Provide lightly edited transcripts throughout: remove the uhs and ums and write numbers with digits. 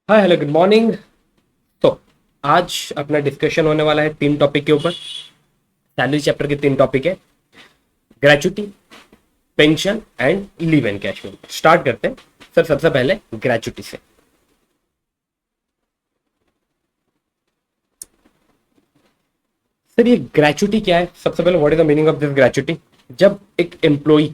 Hi hello good morning. तो आज अपना डिस्कशन होने वाला है तीन टॉपिक के ऊपर। सैलरी चैप्टर के तीन टॉपिक है, gratuity, pension and leave encashment. Start करते हैं सर, सबसे पहले ग्रेचुटी से। सर ये ग्रेचुटी क्या है? सबसे पहले what is the meaning of this gratuity? जब एक एम्प्लॉय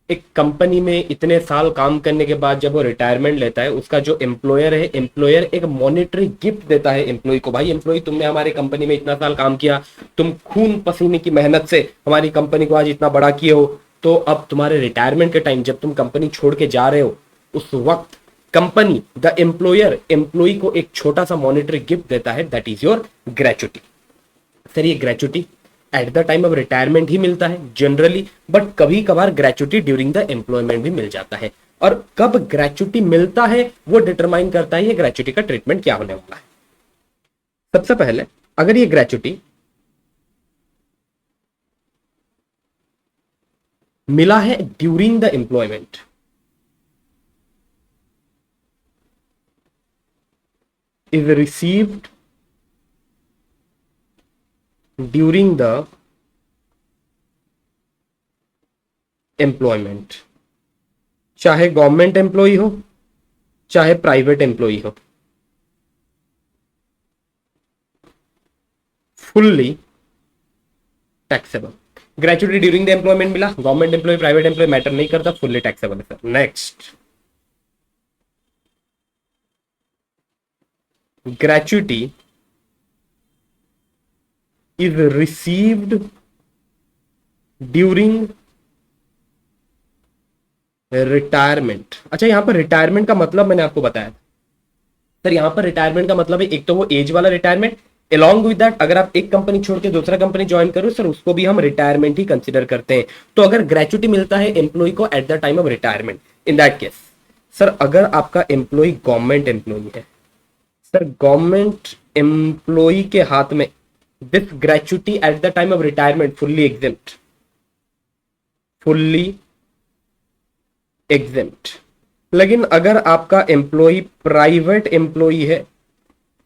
एक कंपनी में इतने साल काम करने के बाद जब वो रिटायरमेंट लेता है, उसका जो एम्प्लॉयर है, एम्प्लॉयर एक मॉनेटरी गिफ्ट देता है एम्प्लॉय को। भाई एम्प्लॉय, तुमने हमारी कंपनी में इतना साल काम किया, तुम खून पसीने की मेहनत से हमारी कंपनी को आज इतना बड़ा किए हो, तो अब तुम्हारे रिटायरमेंट के टाइम जब तुम कंपनी छोड़ के जा रहे हो, उस वक्त कंपनी द एम्प्लॉयर एम्प्लॉय को एक छोटा सा मॉनेटरी गिफ्ट देता है, that is your gratuity. Sir ये gratuity at the time of retirement ही मिलता है जनरली, बट कभी कभार ग्रेचुटी ड्यूरिंग द एम्प्लॉयमेंट भी मिल जाता है। और कब ग्रेचुटी मिलता है वो डिटरमाइन करता है ये ग्रेचुटी का ट्रीटमेंट क्या होने वाला है। सबसे पहले, अगर ये ग्रेचुटी मिला है during the employment, is received during the employment, चाहे गवर्नमेंट एम्प्लॉय हो चाहे प्राइवेट एम्प्लॉय हो, fully taxable. Gratuity during the employment मिला, government employ private employ matter नहीं करता, फुल्ली टैक्सेबल है sir. Next, gratuity is received during retirement. अच्छा, यहां पर रिटायरमेंट का मतलब मैंने आपको बताया सर। यहां पर रिटायरमेंट का मतलब है एक तो वो एज वाला रिटायरमेंट, along विद दैट अगर आप एक कंपनी छोड़ के दूसरा कंपनी ज्वाइन करो सर, उसको भी हम रिटायरमेंट ही कंसिडर करते हैं। तो अगर ग्रेचुटी मिलता है एम्प्लॉय को eight the time of retirement, in that case sir, अगर आपका एम्प्लॉय गवर्नमेंट एम्प्लॉय है सर, गवर्नमेंट एम्प्लॉय के हाथ में this gratuity at the time of retirement fully exempt, fully exempt. लेकिन अगर आपका एम्प्लॉय प्राइवेट एम्प्लॉय है,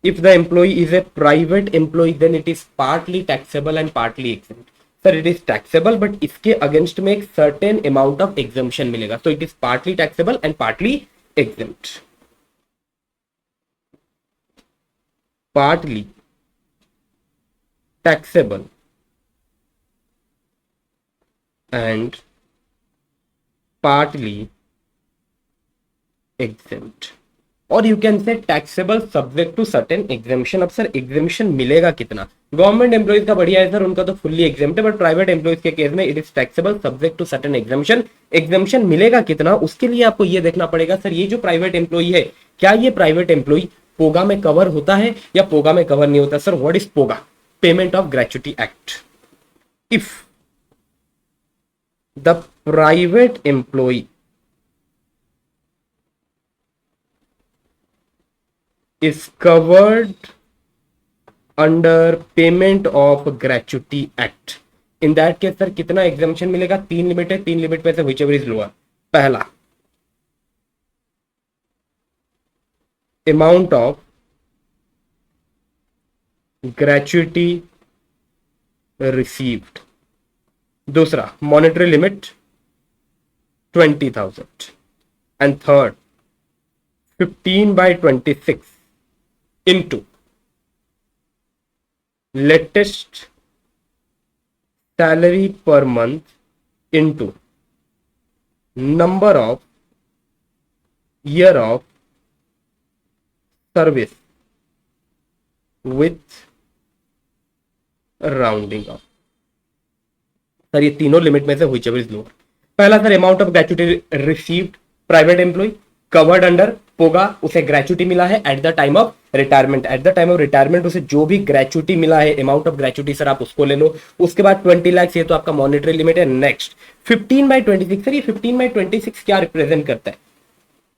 if the employee is a private employee then it is partly taxable and partly exempt. Sir it is taxable but इसके against में एक certain amount of exemption मिलेगा, so it is partly taxable and partly exempt. Partly taxable and partly exempt, और you can say taxable subject to certain exemption. अब sir exemption मिलेगा कितना? Government employees का बढ़िया है सर, उनका तो फुल्ली एग्जेम्प्ट है, बट प्राइवेट एम्प्लॉइज के केस में it is taxable subject to certain exemption. Exemption मिलेगा कितना, उसके लिए आपको ये देखना पड़ेगा सर, ये जो प्राइवेट एम्प्लॉई है, क्या ये प्राइवेट एम्प्लॉई पोगा में कवर होता है या पोगा में कवर नहीं होता? Sir what is POGA? Payment of gratuity act. If the private employee is covered under payment of gratuity act, in that case sir कितना एग्जामेशन मिलेगा? तीन लिमिट है, तीन लिमिट में से whichever is lower। पहला, अमाउंट ऑफ ग्रेचुटी रिसीव्ड, दूसरा monetary limit 20,000, and third 15/26 into latest salary per month into number of year of service with rounding off। Sir ये तीनों लिमिट में से whichever is lower। पहला sir, amount of gratuity received, private employ covered under POGA, उसे gratuity मिला है at the time of retirement. At the time of retirement उसे जो भी ग्रेचुटी मिला है, अमाउंट ऑफ ग्रेचुटी सर आप उसको ले लो। उसके बाद 20 लाख, ये तो आपका मॉनेटरी लिमिट है। नेक्स्ट 15/26, सर ये 15/26 क्या रिप्रेजेंट करता है?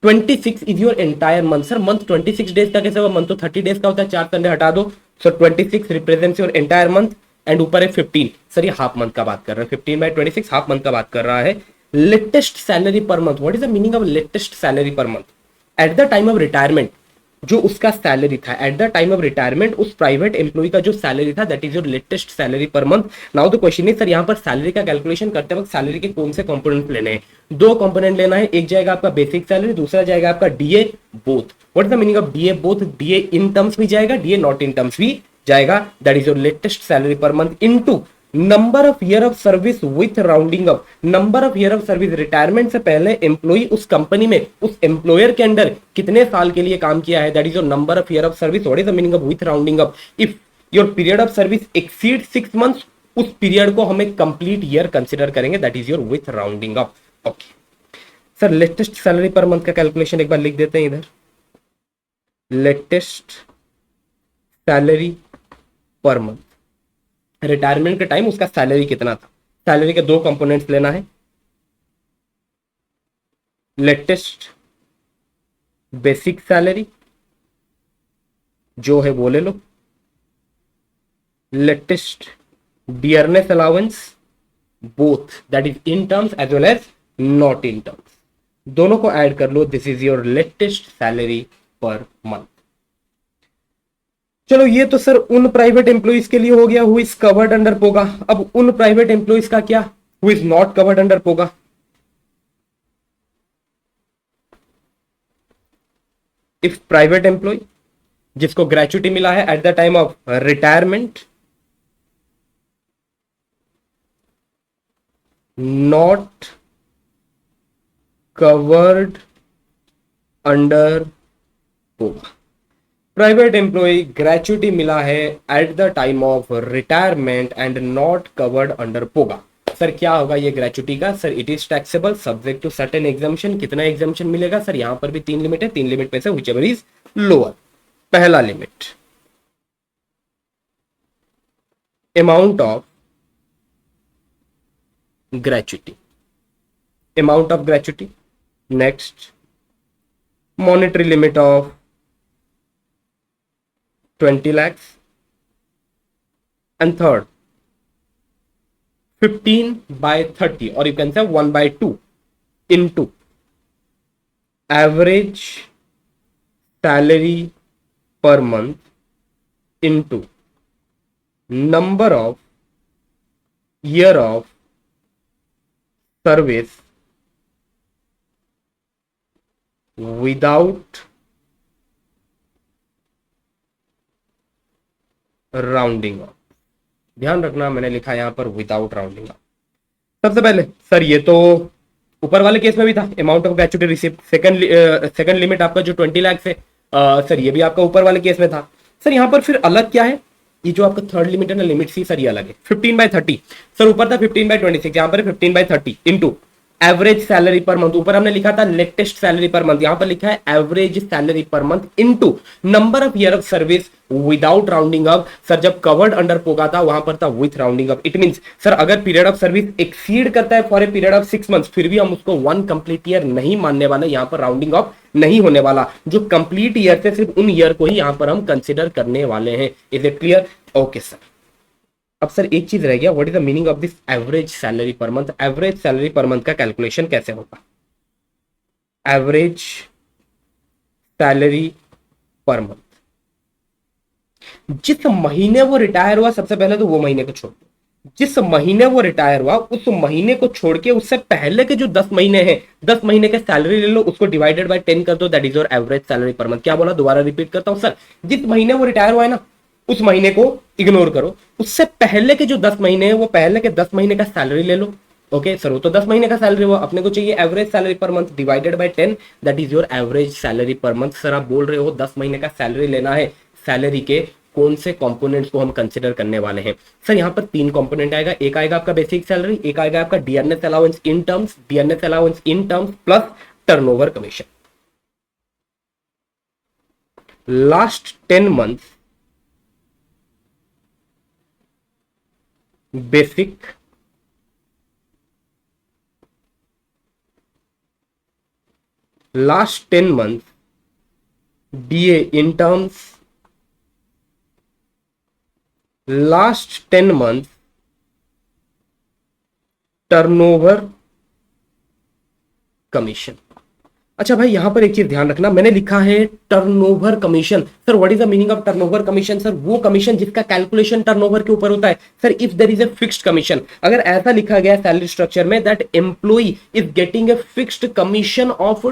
26 is your entire month. Sir month 26 days का कैसे हुआ? मंथ तो 30 डेज का होता है, 4 संडे हटा दो। सो 26 represents your entire month, and ऊपर है 15। सर ये हाफ मंथ का बात कर रहा है, 15/26 हाफ मंथ का बात कर रहा है। Latest salary per month, what is the meaning of latest salary per month? Eight the time of retirement जो उसका सैलरी था, at the time of retirement उस प्राइवेट एम्प्लॉय का जो सैलरी था, that is your latest salary per month. Now the question is sir यहाँ पर salary का कैलकुलेशन करते वक्त सैलरी के कौन से कंपोनेंट लेने हैं? दो कंपोनेंट लेना है, एक जाएगा आपका बेसिक सैलरी, दूसरा जाएगा आपका DA both. What is the meaning of DA both? DA in terms भी जाएगा, डीए नॉट इन टर्म्स भी जाएगा, that is your latest salary per month into number of year of service with rounding up. Number of year of service, retirement से पहले employee उस company में, उस employer के अंडर कितने साल के लिए काम किया है, that is your number of year of service. What is the meaning of with rounding up? If your period of service exceed 6 months, उस पीरियड को हमें कंप्लीट ईयर कंसिडर करेंगे, that is your with rounding up. Okay sir, latest salary per month का calculation एक बार लिख देते हैं इधर। Latest salary per month, retirement के टाइम उसका सैलरी कितना था। सैलरी के दो कंपोनेंट्स लेना है, लेटेस्ट बेसिक सैलरी जो है वो ले लो, latest dearness allowance both, that is in terms as well as not in terms, दोनों को ऐड कर लो, this is your latest salary per month. चलो ये तो सर उन प्राइवेट एम्प्लॉइज के लिए हो गया who is covered under POGA. अब उन प्राइवेट एम्प्लॉइज का क्या, who is not covered under POGA? If private employ जिसको ग्रेचुटी मिला है at the time of retirement not covered under POGA, private employ gratuity मिला है at the time of retirement and not covered under POGA. Sir क्या होगा ये gratuity का? Sir it is taxable subject to certain exemption. कितना exemption मिलेगा sir? यहां पर भी 3 लिमिट है, 3 लिमिट में से व्हिचएवर इज लोअर। पहला limit, amount of gratuity, amount of gratuity. Next, monetary limit of 20 lakhs, and third 15/30 or you can say 1/2 into average salary per month into number of year of service without rounding off. ध्यान रखना मैंने लिखा यहां पर without rounding off. सबसे पहले sir ये तो ऊपर वाले केस में भी था, amount of gratuity receipt. Second limit आपका जो 20 लाख है सर ये भी आपका ऊपर वाले केस में था। सर यहां पर फिर अलग क्या है? ये जो आपका थर्ड लिमिट है ना, लिमिट सी, सर ये अलग है। 15/30 सर ऊपर था 15/26, यहां पर 15/30 into average salary per month. ऊपर हमने लिखा था लेटेस्ट सैलरी पर मंथ, यहां पर लिखा है average salary per month into number of year of service without rounding up. Sir जब कवर्ड अंडर पोगा था वहां पर था with rounding up. It means sir अगर पीरियड ऑफ सर्विस एक्सीड करता है for a period of 6 months, फिर भी हम उसको 1 कंप्लीट ईयर नहीं मानने वाले, यहां पर राउंडिंग अप नहीं होने वाला। जो कंप्लीट ईयर से सिर्फ उन ईयर को ही यहां पर हम कंसिडर करने वाले हैं। Is it clear? Okay sir. अब सर एक चीज रह गया, what is the meaning of this average salary per month? Average salary per month का कैलकुलेशन कैसे होगा? एवरेज सैलरी पर मंथ, जिस महीने वो रिटायर हुआ, सबसे पहले तो वो महीने को छोड़ दो, जिस महीने वो रिटायर हुआ उस महीने को छोड़ के उससे पहले के जो 10 महीने हैं, 10 महीने का सैलरी ले लो, उसको डिवाइडेड बाय 10 कर दो, that is your average salary per month. क्या बोला? दोबारा रिपीट करता हूं सर, जिस महीने वो रिटायर हुआ है ना उस महीने को इग्नोर करो, उससे पहले के जो 10 महीने हैं वो पहले के 10 महीने का सैलरी ले लो। ओके सर, वो तो 10 महीने का सैलरी हुआ, अपने को चाहिए average salary per month divided by 10, that is your average salary per month. Sir आप बोल रहे हो 10 महीने का सैलरी लेना है, सैलरी के कौन से कंपोनेंट्स को हम कंसिडर करने वाले हैं? सर यहां पर 3 कंपोनेंट आएगा, एक आएगा आपका बेसिक सैलरी, एक आएगा आपका dearness allowance in terms, dearness allowance in terms plus turnover commission. Last 10 months basic, last 10 months DA in terms, last 10 months turnover commission। अच्छा भाई, यहां पर एक चीज ध्यान रखना, मैंने लिखा है turnover commission. Sir what is the meaning of turnover commission? Sir वो कमीशन जिसका कैलकुलेशन टर्नओवर के ऊपर होता है। Sir if there is a fixed commission, अगर ऐसा लिखा गया सैलरी स्ट्रक्चर में that employee is getting a fixed commission of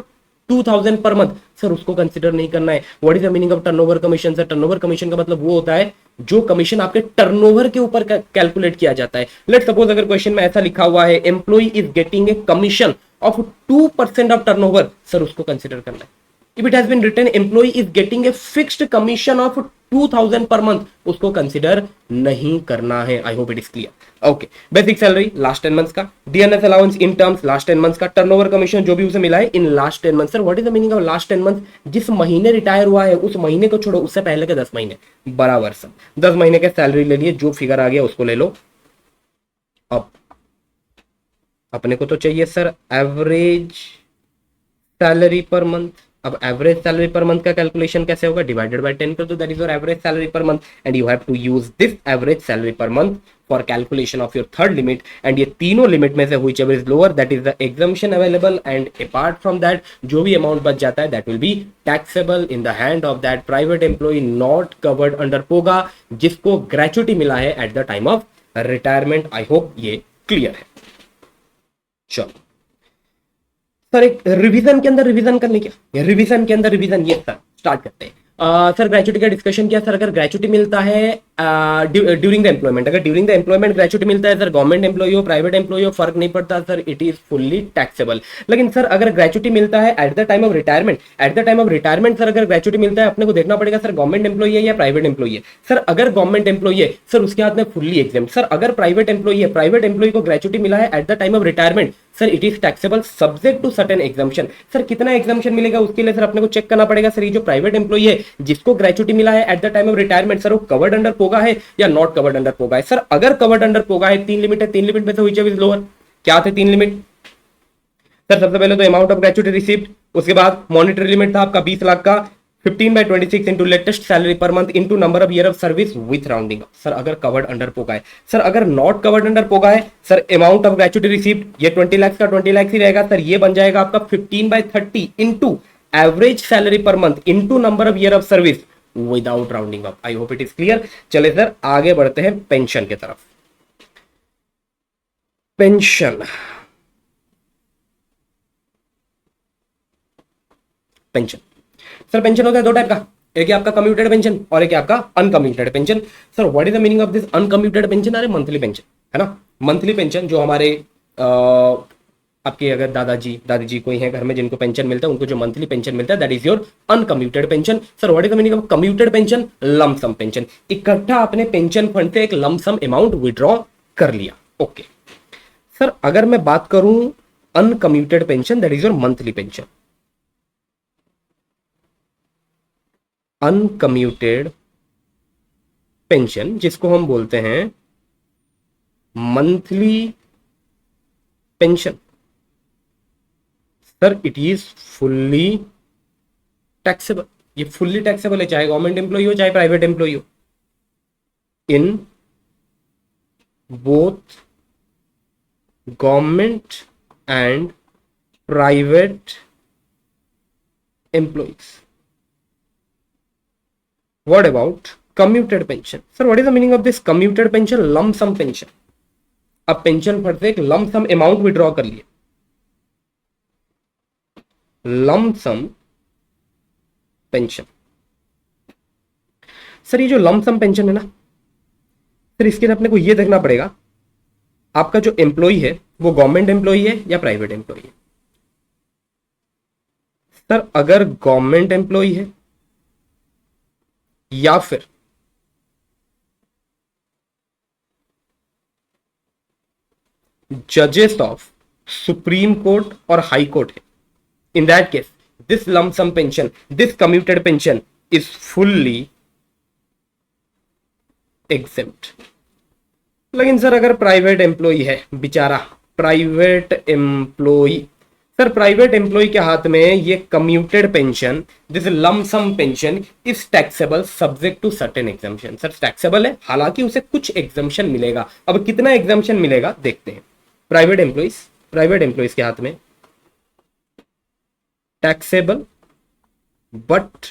2000 per month, sir उसको कंसिडर नहीं करना है। What is the meaning of turnover commission? Sir turnover commission का मतलब वो होता है जो कमीशन आपके टर्नओवर के ऊपर कैलकुलेट किया जाता है। लेट सपोज अगर क्वेश्चन में ऐसा लिखा हुआ है employee is getting a commission of 2% of turnover, sir उसको कंसिडर करना है। If it has been written employee is getting a fixed commission of 2000 per month, उसको कंसिडर नहीं करना है। I hope it is clear. Okay, basic salary last 10 months का, dearness allowance in terms last 10 months का, turnover commission जो भी उसे मिला है in last 10 months. Sir what is the meaning of last 10 months? जिस महीने रिटायर हुआ है उस महीने को छोड़ो, उससे पहले के 10 महीने बराबर। सब 10 महीने के सैलरी ले लिए, जो फिगर आ गया उसको ले लो। अब अपने को तो चाहिए sir average salary per month. अब एवरेज सैलरी पर मंथ का कैलकुलेशन कैसे होगा? डिवाइडेड बाय 10 कर दो, that is your average salary per month, and you have to use this average salary per month for calculation of your third limit. And ये तीनों limit में से whichever is lower that is the exemption available, and apart from that जो भी amount बच जाता है that will be taxable in the hand of that private employ not covered under POGA, जिसको ग्रेचुटी मिला है at the time of retirement. I hope ये clear है। चलो सर, एक रिवीजन के अंदर रिवीजन करने क्या, रिवीजन के अंदर रिवीजन, ये सर स्टार्ट करते हैं। सर ग्रेचुटी का डिस्कशन किया। सर अगर ग्रेचुटी मिलता है ड्यूरिंग द एम्प्लॉयमेंट, अगर ड्यूरिंग द एम्प्लॉयमेंट ग्रेचुटी मिलता है, सर गवर्नमेंट एम्प्लॉय हो प्राइवेट एम्प्लॉय हो फर्क नहीं पड़ता sir, it is fully taxable. लेकिन सर अगर ग्रेचुटी मिलता है at the time of retirement, at the time of retirement sir अगर ग्रेचुटी मिलता है, अपने को देखना पड़ेगा सर गवर्नमेंट एम्प्लॉय है या प्राइवेट एम्प्लॉय है। सर अगर गवर्नमेंट एम्प्लॉय है सर उसके हाथ में फुल्ली एग्जाम। सर अगर प्राइवेट एम्प्लॉय है, प्राइवेट एम्प्लॉय को ग्रेचुटी मिला है at the time of retirement, sir it is taxable subject to certain exemption. Sir कितना एग्जाम्पशन मिलेगा उसके लिए सर अपने को चेक करना पड़ेगा। सर ये जो प्राइवेट एम्प्लॉय है जिसको ग्रेचुटी मिला है at the time of retirement, sir वो कवर्ड अंडर पोगा है या नॉट कवर्ड अंडर पोगा है? सर अगर कवर्ड अंडर पोगा है, तीन लिमिट है, तीन लिमिट में से व्हिच इज लोअर? क्या थे तीन लिमिट? सर सबसे पहले तो अमाउंट ऑफ ग्रेचुटी रिसीव्ड, उसके बाद मॉनिटरी लिमिट था आपका 20 लाख का, 15/26 into latest salary per month into number of year of service with rounding. Sir अगर कवर्ड अंडर पोगा है। सर अगर नॉट कवर्ड अंडर पोगा है, sir amount of gratuity received ये 20 लाख का 20 लाख ही रहेगा। सर ये बन जाएगा आपका 15/30 into average salary per month into number of year of service without rounding up. I hope it is clear. चले सर आगे बढ़ते हैं पेंशन की तरफ। पेंशन, पेंशन सर पेंशन होता है दो टाइप का, एक है आपका कम्यूटेड पेंशन और एक है आपका uncommuted pension. Sir what is the meaning of this uncommuted pension? अरे मंथली पेंशन है ना, मंथली पेंशन जो हमारे आपके अगर दादाजी दादी जी कोई है घर में जिनको पेंशन मिलता है, उनको जो मंथली पेंशन मिलता है that is your uncommuted pension. Sir what is the meaning of commuted pension? Lump sum pension, इकट्ठा अपने पेंशन फंड से एक लमसम अमाउंट विड्रॉ कर लिया। ओके सर अगर मैं बात करूं uncommuted pension that is your monthly pension. Uncommuted pension जिसको हम बोलते हैं monthly pension, sir it is fully taxable. ये फुल्ली टैक्सेबल है, चाहे गवर्नमेंट एम्प्लॉय हो चाहे प्राइवेट एम्प्लॉय हो। In both government and private employees. What about commuted pension? Sir, what is the meaning of this commuted pension? Lump sum pension. अब pension fund से एक lump some amount withdraw कर लिए, lump sum pension. Sir ये जो lump sum pension है ना sir, इसके लिए अपने को ये देखना पड़ेगा आपका जो एम्प्लॉय है वो गवर्नमेंट एम्प्लॉय है या प्राइवेट एम्प्लॉय है। सर अगर गवर्नमेंट एम्प्लॉय है या फिर जजेस ऑफ सुप्रीम कोर्ट और हाई कोर्ट है, in that case this lump sum pension, this commuted pension is fully exempt. लेकिन सर अगर प्राइवेट एम्प्लॉय है बेचारा, private employee, sir private employee के हाथ में ये commuted pension this lump sum pension is taxable subject to certain exemption. Sir taxable है, हालांकि उसे कुछ एग्जाम्पशन मिलेगा। अब कितना एग्जाम्पशन मिलेगा देखते हैं। प्राइवेट एम्प्लॉयज के हाथ में taxable but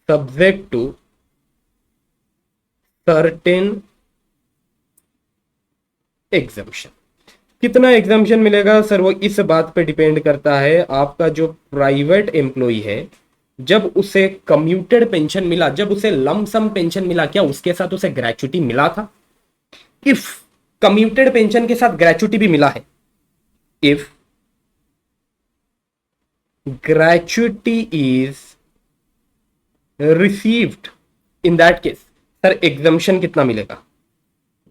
subject to certain exemption. कितना एग्जम्पशन मिलेगा सर, वो इस बात पे डिपेंड करता है, आपका जो प्राइवेट एम्प्लॉय है जब उसे कम्यूटेड पेंशन मिला, जब उसे लमसम पेंशन मिला, क्या उसके साथ उसे ग्रेचुटी मिला था? इफ कम्यूटेड पेंशन के साथ ग्रेचुटी भी मिला है, if gratuity is received, in that case sir exemption कितना मिलेगा?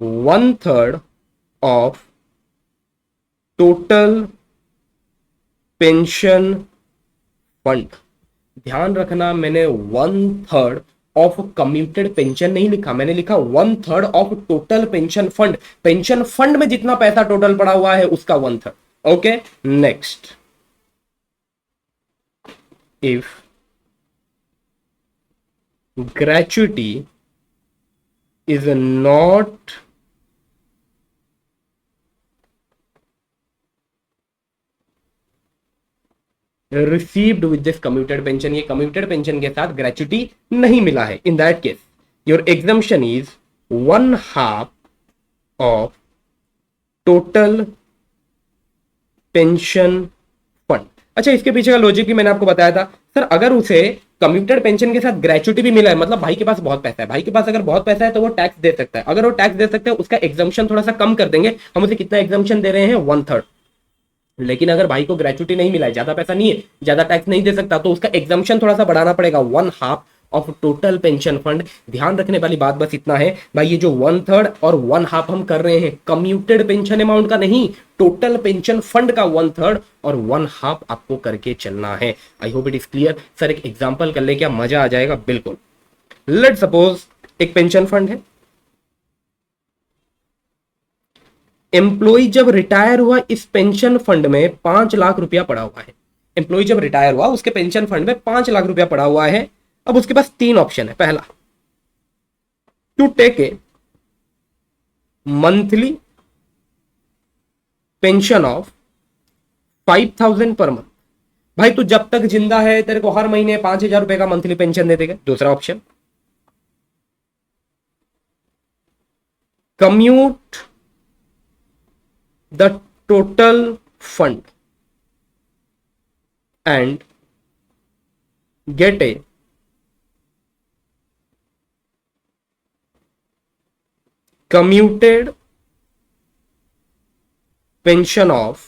1/3 ऑफ टोटल पेंशन फंड। ध्यान रखना, मैंने 1/3 ऑफ कम्यूटेड पेंशन नहीं लिखा, मैंने लिखा 1/3 of total pension fund. Pension fund में जितना पैसा टोटल पड़ा हुआ है उसका 1/3। Okay, next, if gratuity is not received with this commuted pension, ये commuted pension के साथ gratuity नहीं मिला है, in that case your exemption is 1/2 of total pension fund। अच्छा, इसके पीछे का लॉजिक भी मैंने आपको बताया था सर, अगर उसे कम्यूटेड पेंशन के साथ ग्रेचुटी भी मिला है, मतलब भाई के पास बहुत पैसा है, भाई के पास अगर बहुत पैसा है तो वो टैक्स दे सकता है, अगर वो टैक्स दे सकता है उसका एग्जम्पशन थोड़ा सा कम कर देंगे, हम उसे कितना एग्जम्पशन दे रहे हैं? 1/3। लेकिन अगर भाई को ग्रेचुटी नहीं मिला है, ज्यादा पैसा नहीं है, ज्यादा टैक्स नहीं दे सकता, तो उसका एग्जम्पशन थोड़ा सा बढ़ाना पड़ेगा, 1/2 ऑफ टोटल पेंशन फंड। ध्यान रखने वाली बात बस इतना है भाई, ये जो 1/3 और 1/2 हम कर रहे हैं कम्यूटेड पेंशन अमाउंट का नहीं, टोटल पेंशन फंड का 1/3 और 1/2 आपको करके चलना है। I hope it is clear. Sir एक एग्जांपल कर ले, क्या मजा आ जाएगा? बिल्कुल। लेट सपोज एक पेंशन फंड है, एम्प्लॉय जब रिटायर हुआ इस पेंशन फंड में 5 लाख रुपया पड़ा हुआ है। एम्प्लॉय जब रिटायर हुआ उसके पेंशन फंड में 5 लाख रुपया पड़ा हुआ है। अब उसके पास 3 ऑप्शन है। पहला, to take a monthly pension of 5,000 per month. भाई तू जब तक जिंदा है तेरे को हर महीने 5,000 रुपए का मंथली पेंशन दे देगा। दूसरा option, commute the total fund and gate A commuted pension of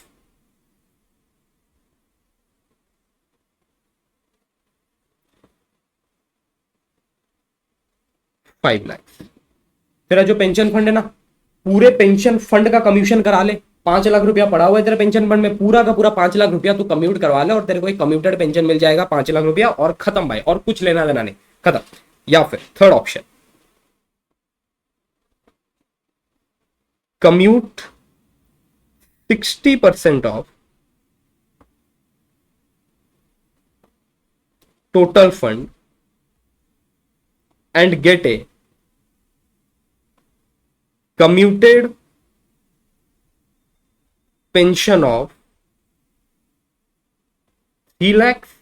5 lakh. तेरा जो पेंशन फंड है ना, पूरे पेंशन फंड का कम्यूशन करा ले। 5 लाख रुपया पड़ा हुआ है तेरा पेंशन फंड में, पूरा का पूरा 5 लाख रुपया तू कम्यूट करवा ले और तेरे को एक कम्यूटेड पेंशन मिल जाएगा 5 लाख रुपया, और खत्म भाई, और कुछ लेना देना नहीं, खत्म। या फिर third option, commute 60% of total fund and get a commuted pension of 3 lakhs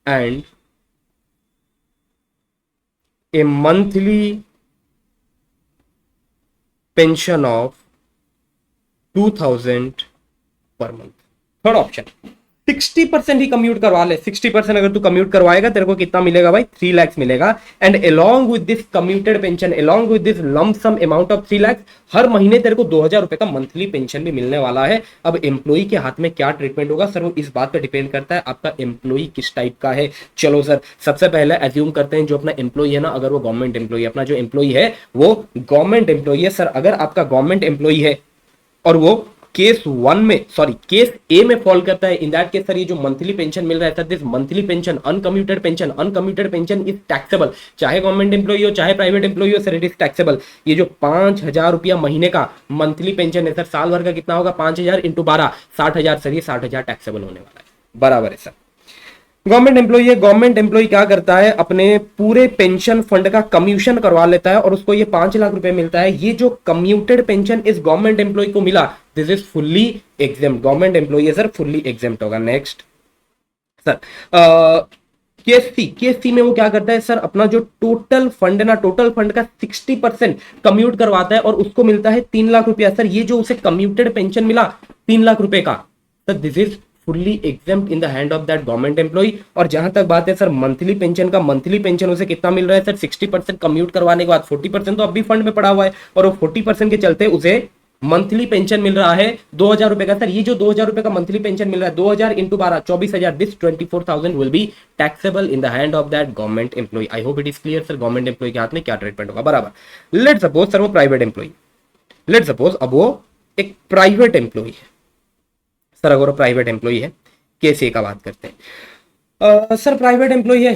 and a monthly pension of 2,000 per month. Third option, 60% he commute करवा ले। 60% अगर तू कम्यूट करवाएगा तेरे को कितना मिलेगा भाई? 3 लाख मिलेगा। And along with this commuted pension, along with this lump sum amount of 3 lakh, हर महीने तेरे को 2,000 रुपए का मंथली पेंशन भी मिलने वाला है। अब एम्प्लॉई के हाथ में क्या ट्रीटमेंट होगा सर, वो इस बात पर डिपेंड करता है आपका एम्प्लॉई किस टाइप का है। चलो सर, सबसे पहले एज्यूम करते हैं जो अपना एम्प्लॉई है ना, अगर वो गवर्नमेंट एम्प्लॉई, अपना जो एम्प्लॉई है वो गवर्नमेंट एम्प्लॉई है। सर अगर आपका गवर्नमेंट एम्प्लॉई है और वो केस 1 में, सॉरी केस ए में फॉल करता है, इन दैट केस सर ये जो मंथली पेंशन मिल रहा है, this monthly pension uncommuted pension, uncommuted pension is taxable. चाहे गवर्नमेंट एम्प्लॉई हो चाहे प्राइवेट एम्प्लॉई हो सर, इट इज टैक्सेबल। ये जो 5,000 रुपया महीने का मंथली पेंशन है सर, साल भर का कितना होगा? 5,000 × 12, 60,000 सर, ये 60,000 टैक्सेबल होने वाला है। बराबर है सर। गवर्नमेंट एम्प्लॉई है, गवर्नमेंट एम्प्लॉई क्या करता है, अपने पूरे पेंशन फंड का कम्यूशन करवा लेता है और उसको ये 5 लाख रुपए मिलता है। ये जो कम्यूटेड पेंशन इस गवर्नमेंट एम्प्लॉई को मिला, this is fully exempt, government employee है सर, फुल्ली एग्जेम्प्ट होगा। नेक्स्ट सर, केएससी, केएससी में वो क्या करता है सर, अपना जो टोटल फंड ना, टोटल फंड का 60% कम्यूट करवाता है और उसको मिलता है 3 लाख रुपया। सर ये जो उसे कम्यूटेड पेंशन मिला 3 लाख रुपए का, sir this is fully exempt in the hand of that government employee. और जहां तक बात है सर मंथली पेंशन का, मंथली पेंशन उसे कितना मिल रहा है सर, 60% कम्यूट करवाने के बाद 40% तो अब भी फंड में पड़ा हुआ है, और वो 40% के चलते उसे मंथली पेंशन मिल रहा है 2,000 रुपए का। सर ये जो 2,000 रुपए का मंथली पेंशन मिल रहा है, 2,000 into 12, 24,000, this 24,000 will be taxable in the hand of that government employee. I hope it is clear sir, government employee के हाथ में क्या ट्रीटमेंट होगा, बराबर। लेट सपोज सर वो प्राइवेट एम्प्लॉय, लेट सपोज अब वो एक प्राइवेट एम्प्लॉय है सर, अगर वो प्राइवेट एम्प्लॉय है, कैसे का बात करते हैं सर, प्राइवेट एम्प्लॉय है,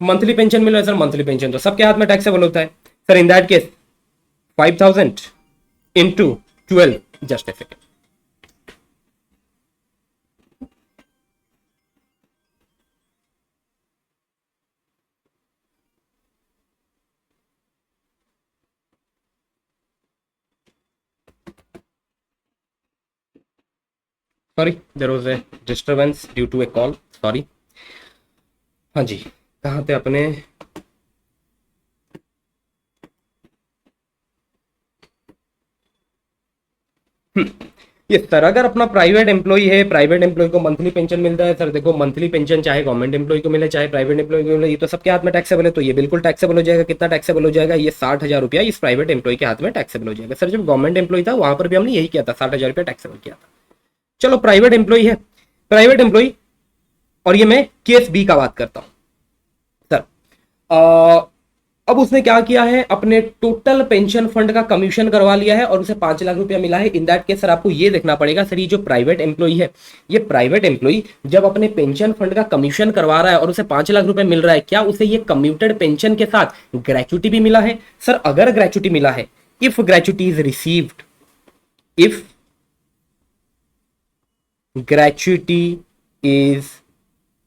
मंथली पेंशन मिल रहा है सर, मंथली पेंशन तो सबके हाथ में टैक्सेबल होता है sir. In that case 5,000 into 12, just a second, sorry there was a disturbance due to a call, sorry. हाँ जी, कहाँ थे अपने, ये सर अगर अपना प्राइवेट एम्प्लॉय है, प्राइवेट एम्प्लॉय को मंथली पेंशन मिलता है सर, देखो मंथली पेंशन चाहे गवर्नमेंट एम्प्लॉय को मिले चाहे प्राइवेट एम्प्लॉय को मिले, ये तो सबके हाथ में टैक्सेबल है, तो ये बिल्कुल टैक्सेबल हो जाएगा। कितना टैक्सेबल हो जाएगा, ये 60,000 रुपया इस प्राइवेट एम्प्लॉय के हाथ में टैक्सेबल हो जाएगा। सर जब गवर्नमेंट एम्प्लॉय था वहां पर भी हमने यही किया था, 60,000 रुपया टैक्सेबल किया था। चलो प्राइवेट एम्प्लॉय है, प्राइवेट एम्प्लॉय, और ये मैं केस बी का बात करता हूं सर। अब उसने क्या किया है, अपने टोटल पेंशन फंड का कमीशन करवा लिया है और उसे 5 लाख रुपया मिला है। इन दैट केस सर आपको ये देखना पड़ेगा सर, ये जो प्राइवेट एम्प्लॉय है, ये प्राइवेट एम्प्लॉय जब अपने पेंशन फंड का कमीशन करवा रहा है और उसे 5 लाख रुपया मिल रहा है, क्या उसे ये कम्यूटेड पेंशन के साथ ग्रेचुटी भी मिला है सर? अगर ग्रेचुटी मिला है, if gratuity is received, if gratuity is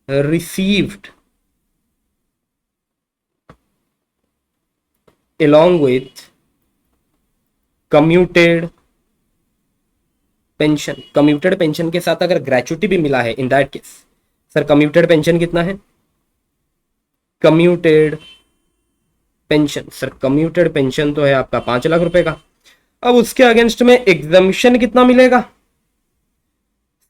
received along with commuted pension, commuted pension के साथ अगर ग्रेचुटी भी मिला है, in that case sir commuted pension कितना है, commuted pension sir, commuted pension तो है आपका 5 लाख रुपए का। अब उसके अगेंस्ट में एग्जम्पशन कितना मिलेगा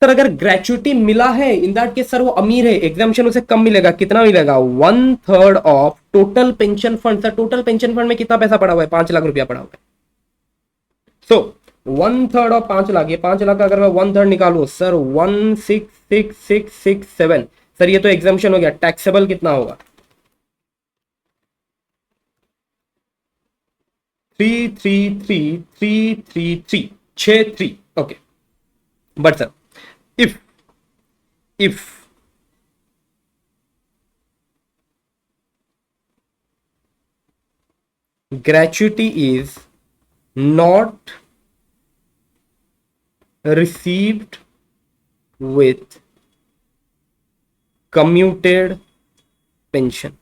सर? अगर ग्रेचुटी मिला है इन दैट केस सर वो अमीर है, एग्जामिशन उसे कम मिलेगा, कितना मिलेगा, 1/3 of total pension fund. Sir total pension fund में कितना पैसा पड़ा हुआ है, 5 लाख रुपया पड़ा हुआ है। सो 1/3 ऑफ 5 लाख, ये 5 लाख का अगर मैं 1/3 निकालू सर, 1666667, सर ये तो एग्जामिशन हो गया। टैक्सेबल कितना होगा, 3333333, 63, okay. But sir if if gratuity is not received with commuted pension,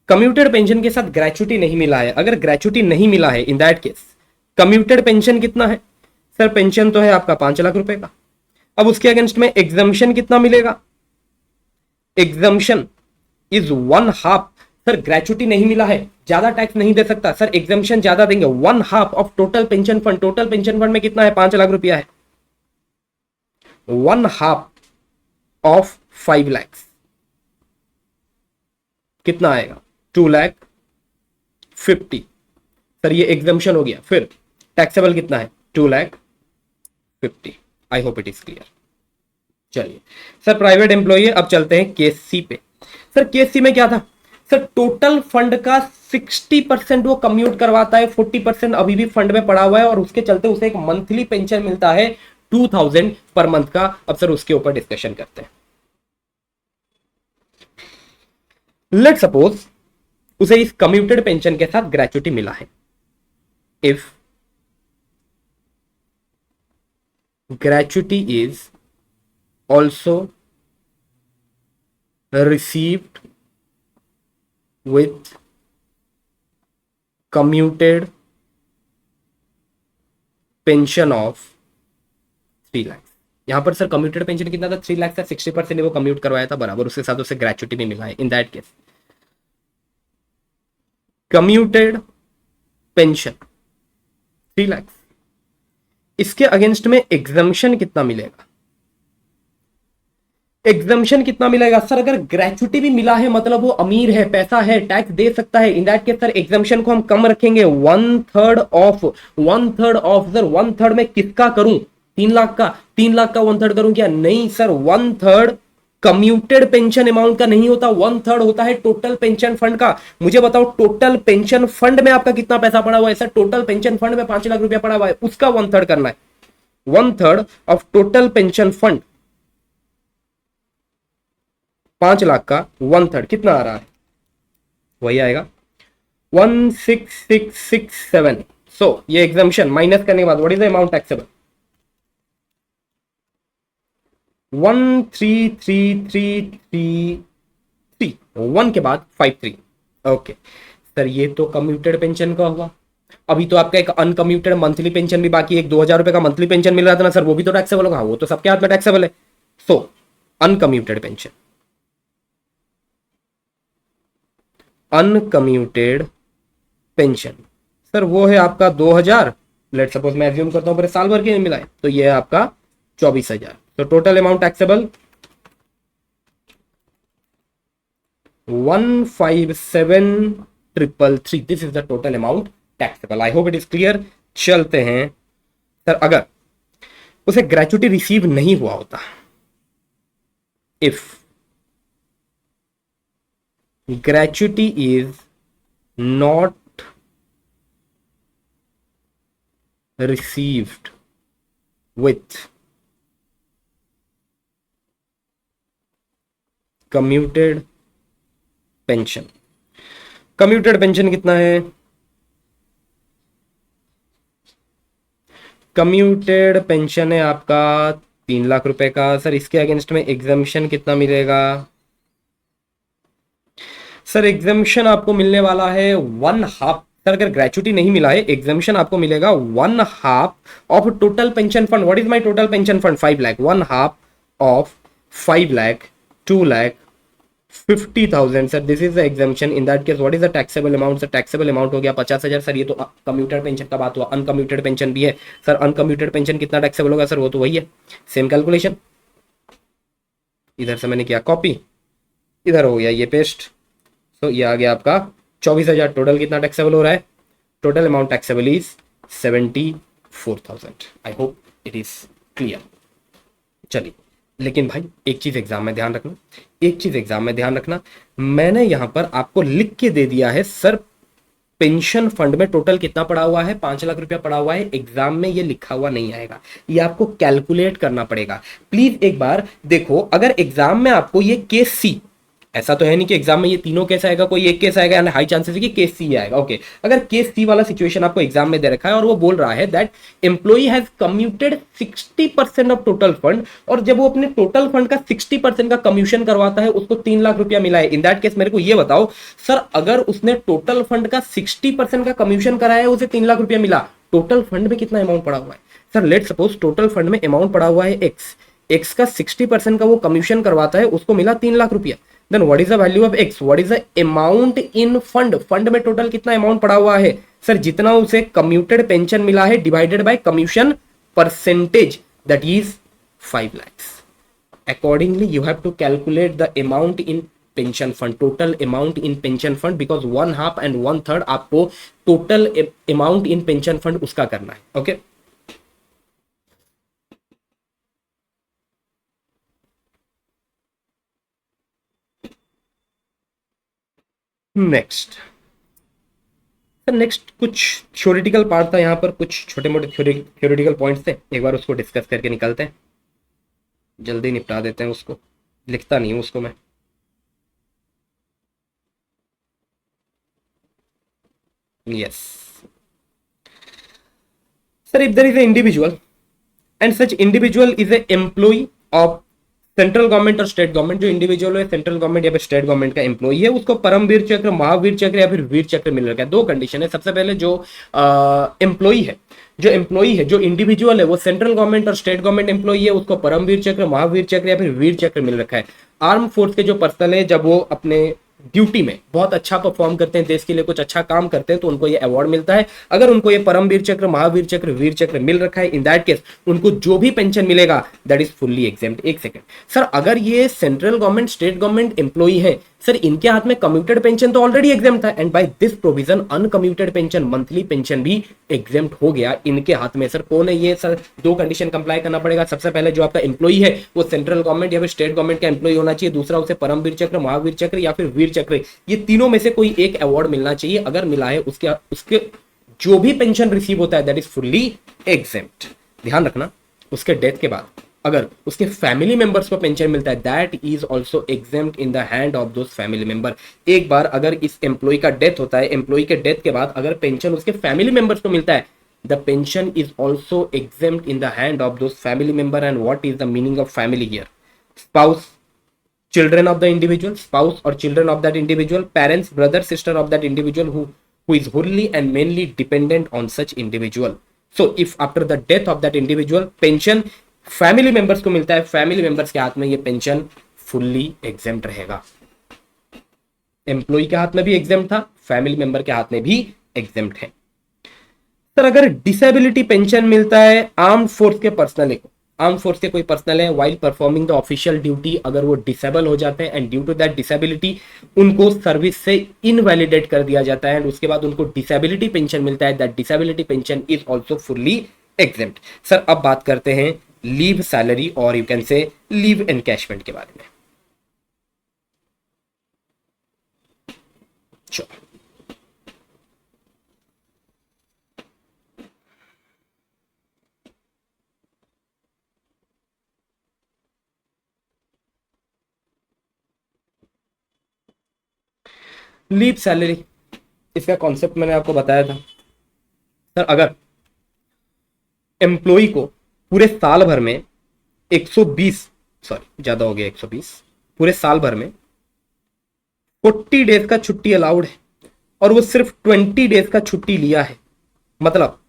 commuted pension के साथ ग्रेचुटी नहीं मिला है, अगर ग्रेचुटी नहीं मिला है in that case commuted pension कितना है सर? पेंशन तो है आपका 5 लाख रुपए का। अब उसके अगेंस्ट में एग्जम्पशन कितना मिलेगा, एग्जम्पशन इज 1/2 सर, ग्रेचुटी नहीं मिला है, ज्यादा टैक्स नहीं दे सकता सर, एग्जम्पशन ज्यादा देंगे, 1/2 of total pension fund. Total pension fund में कितना है, 5 लाख रुपया है, 1/2 ऑफ 5 लाख कितना आएगा, 2,50,000 सर, ये एग्जम्पशन हो गया। फिर टैक्सेबल कितना है, 2,50,000। आई होप इट इज क्लियर। चलिए सर प्राइवेट एम्प्लॉई है, अब चलते हैं केस सी पे। सर केस सी में क्या था सर, टोटल फंड का 60% वो कम्यूट करवाता है, 40% अभी भी फंड में पड़ा हुआ है और उसके चलते उसे एक मंथली पेंशन मिलता है 2,000 पर मंथ का। अब सर उसके ऊपर डिस्कशन करते हैं। लेट सपोज उसे इस कम्यूटेड पेंशन के साथ ग्रेचुटी मिला है, if gratuity is also received with commuted pension of 3 lakh. यहां पर सर कम्यूटेड पेंशन कितना था? 3 लाख था, 60% वो कम्यूट करवाया था, बराबर उसके साथ उसे ग्रेचुटी भी मिला है। In that case commuted pension 3 lakh, इसके अगेंस्ट में एग्जम्पशन कितना मिलेगा? एग्जम्पशन कितना मिलेगा सर? अगर ग्रेचुटी भी मिला है मतलब वो अमीर है, पैसा है, टैक्स दे सकता है, in that case sir exemption को हम कम रखेंगे, 1/3 ऑफ। 1/3 ऑफ सर, 1/3 में किसका करूं? 3 लाख का। 3 लाख का 1/3 करूं क्या? नहीं सर, 1/3 कम्यूटेड पेंशन अमाउंट का नहीं होता, 1/3 होता है टोटल पेंशन फंड का। मुझे बताओ टोटल पेंशन फंड में आपका कितना पैसा पड़ा हुआ है? सर टोटल पेंशन फंड में 5 लाख रुपया पड़ा हुआ है, उसका 1/3 करना है। 1/3 of total pension fund, 5 lakh का 1/3 कितना आ रहा है? वही आएगा 166667। सो ये एग्जाम्पशन माइनस करने के बाद what is the amount taxable? 133333, 1 के बाद 53। ओके सर, ये तो कम्यूटेड पेंशन का हुआ। अभी तो आपका एक अनकम्यूटेड मंथली पेंशन भी बाकी, एक 2000 रुपए का मंथली पेंशन मिल रहा था ना सर, वो भी तो टैक्सेबल होगा। वो तो सबके हाथ में टैक्सेबल है। So uncommuted pension, uncommuted pension sir वो है आपका 2000। लेट सपोज मैं एज्यूम करता हूं पूरे साल भर के मिला है, तो ये है आपका 24,000। तो total amount taxable 157,333। This is the total amount taxable. I hope it is clear. चलते हैं सर, अगर उसे ग्रेचुटी रिसीव नहीं हुआ होता, if gratuity is not received with commuted pension। commuted pension कितना है? commuted pension है आपका 3 लाख रुपए का। सर इसके अगेंस्ट में एग्जाम्पशन कितना मिलेगा? सर एग्जाम्पशन आपको मिलने वाला है 1/2। सर अगर ग्रेचुटी नहीं मिला है, एग्जाम्पशन आपको मिलेगा 1/2 of total pension fund. What is my total pension fund? 5 lakh. 1/2 of 5 lakh, 2,50,000। Sir this is the exemption. In that case what is the taxable amount? Sir taxable amount हो गया 50,000। सर ये तो कम्यूटेड पेंशन का बात हुआ, uncommuted pension भी है। Sir uncommuted pension कितना टैक्सेबल होगा? सर वो तो वही है, सेम कैलकुलेशन। इधर से मैंने किया कॉपी, इधर हो गया ये पेस्ट। तो ये आ गया आपका 24,000। टोटल कितना टैक्सेबल हो रहा है? Total amount taxable is 74,000। I hope it is clear. चलिए, लेकिन भाई एक चीज एग्जाम में ध्यान रखना, एक चीज एग्जाम में ध्यान रखना, मैंने यहां पर आपको लिख के दे दिया है सर पेंशन फंड में टोटल कितना पड़ा हुआ है, 5 लाख रुपया पड़ा हुआ है। एग्जाम में ये लिखा हुआ नहीं आएगा, ये आपको कैलकुलेट करना पड़ेगा। प्लीज एक बार देखो, अगर एग्जाम में आपको ये केस सी, ऐसा तो है नहीं कि एग्जाम में ये तीनों केस आएगा, कोई एक केस आएगा, हाई चांसेस है कि केस सी आएगा। ओके, अगर केस सी वाला सिचुएशन आपको एग्जाम में दे रखा है और वो बोल रहा है that employee has commuted 60% of total fund, और जब वो अपने टोटल फंड का 60% का कम्यूशन करवाता है, उसको 3 लाख रुपया मिला है। इन दैट केस मेरे को ये बताओ सर, अगर उसने टोटल फंड का 60% का कम्यूशन कराया है, उसे 3 लाख रुपया मिला, टोटल फंड में कितना अमाउंट पड़ा हुआ है? Sir let suppose total fund में अमाउंट पड़ा हुआ है एक्स, एक्स का 60% का वो कमीशन करवाता है, उसको मिला 3 लाख रुपया। Then what is the value of X? What is the amount in fund? Fund में टोटल कितना अमाउंट पड़ा हुआ है? सर जितना उसे कम्यूटेड पेंशन मिला है divided by commission percentage, that is 5 lakhs। accordingly you have to calculate the amount in pension fund, total amount in pension fund, because 1/2 and 1/3 आपको total amount in pension fund उसका करना है। Okay next sir, next कुछ theoretical part था यहाँ पर, कुछ छोटे मोटे थ्योरेटिकल पॉइंट्स थे, एक बार उसको डिस्कस करके निकलते हैं, जल्दी निपटा देते हैं उसको। लिखता नहीं हूँ उसको मैं। Yes sir, if there is a individual and such individual is a employee of central government और स्टेट गवर्नमेंट, जो इंडिविजुअल है सेंट्रल गवर्नमेंट या फिर स्टेट गवर्नमेंट का एम्प्लॉई है, उसको परमवीर चक्र, महावीर चक्र या फिर वीर चक्र मिल रखा है। दो कंडीशन है। सबसे पहले जो एम्प्लॉई है, जो इंडिविजुअल है वो सेंट्रल गवर्नमेंट और स्टेट गवर्नमेंट एम्प्लॉई है, उसको परमवीर चक्र, महावीर चक्र या फिर वीर चक्र मिल रखा है। आर्म फोर्स के जो पर्सनल है, जब वो अपने ड्यूटी में बहुत अच्छा परफॉर्म करते हैं, देश के लिए कुछ अच्छा काम करते हैं, तो उनको ये अवार्ड मिलता है। अगर उनको ये परमवीर चक्र, महावीर चक्र, वीर चक्र मिल रखा है, इन दैट केस उनको जो भी पेंशन मिलेगा दैट इज फुल्ली एग्जेम्प्ट। एक सेकंड सर, अगर ये central government state government employee है सर, इनके हाथ में कम्यूटेड पेंशन तो ऑलरेडी एग्जेम्प्ट था, and by this provision uncommuted pension, monthly pension भी एग्जेम्प्ट हो गया इनके हाथ में। सर कौन है ये? सर दो कंडीशन कंप्लाई करना पड़ेगा। सबसे पहले जो आपका एम्प्लॉई है वो सेंट्रल गवर्नमेंट या फिर स्टेट गवर्नमेंट का एम्प्लॉई होना चाहिए। दूसरा, उसे परमवीर चक्र, महावीर चक्र या फिर वीर चक्र, ये तीनों में से कोई एक अवार्ड मिलना चाहिए। अगर मिला है, उसके उसके जो भी पेंशन रिसीव होता है दैट इज फुल्ली एग्जेम्प्ट। ध्यान रखना, उसके डेथ के बाद अगर उसके फैमिली मेंबर्स को पेंशन मिलता है that is also exempt in the hand of those family member. एक बार अगर इस एम्प्लॉय का डेथ होता है, एम्प्लॉय के डेथ के बाद अगर पेंशन उसके फैमिली मेंबर्स को मिलता है, the pension is also exempt in the hand of those family member. And what is the meaning of family here? Spouse, children of the individual, spouse or children of that individual, parents, brother, sister of that individual who is wholly and mainly dependent on such individual. So if after the death of that individual pension family members को मिलता है, family members के हाथ में ये pension fully exempt रहेगा। Employ के हाथ में भी एग्जेम्प्ट था, फैमिली मेंबर के हाथ में भी एग्जेम्प्ट है। सर अगर डिसेबिलिटी पेंशन मिलता है आर्म फोर्स के पर्सनल को, आर्म फोर्स के कोई पर्सनल है while performing the official duty, अगर वो डिसेबल हो जाते हैं and due to that disability उनको सर्विस से इनवैलिडेट कर दिया जाता है, एंड उसके बाद उनको डिसेबिलिटी पेंशन मिलता है, that disability pension is also fully exempt. Sir अब बात करते हैं लीव सैलरी और you can say leave encashment के बारे में। चलो लीव सैलरी, इसका कॉन्सेप्ट मैंने आपको बताया था। सर अगर एम्प्लॉय को पूरे साल भर में 120, सॉरी ज्यादा हो गया 120, पूरे साल भर में 40 डेज का छुट्टी अलाउड है और वो सिर्फ 20 डेज का छुट्टी लिया है, मतलब